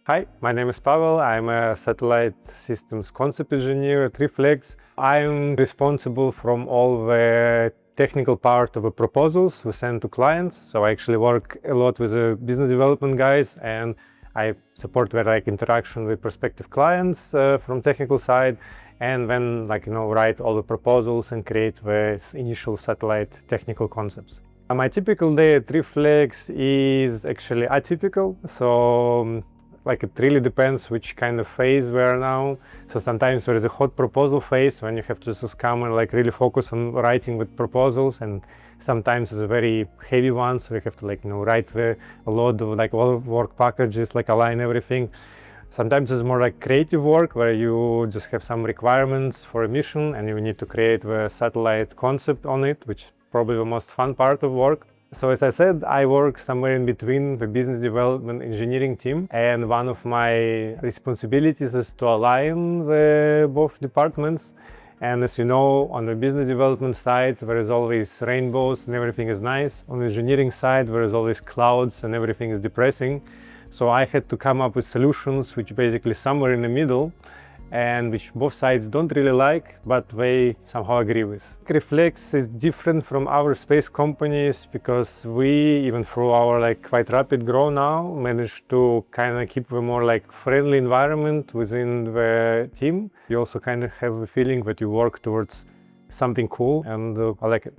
Hi, my name is Pavel. I'm a satellite systems concept engineer at Reflex. I'm responsible from all the technical part of the proposals we send to clients. So I actually work a lot with the business development guys, and I support their interaction with prospective clients from technical side, and then write all the proposals and create the initial satellite technical concepts. My typical day at Reflex is actually atypical. So it really depends which kind of phase we are now. So sometimes there is a hot proposal phase when you have to just come and really focus on writing with proposals, and sometimes it's a very heavy one, so we have to write a lot of all work packages, align everything. Sometimes it's more creative work where you just have some requirements for a mission and you need to create the satellite concept on it, which is probably the most fun part of work. So as I said, I work somewhere in between the business development engineering team, and one of my responsibilities is to align both departments. And as you know, on the business development side, there is always rainbows and everything is nice. On the engineering side, there is always clouds and everything is depressing. So I had to come up with solutions which basically somewhere in the middle, and which both sides don't really like, but they somehow agree with. Reflex is different from our space companies because we, even through our quite rapid growth now, managed to keep a more friendly environment within the team. You also have a feeling that you work towards something cool, and I like it.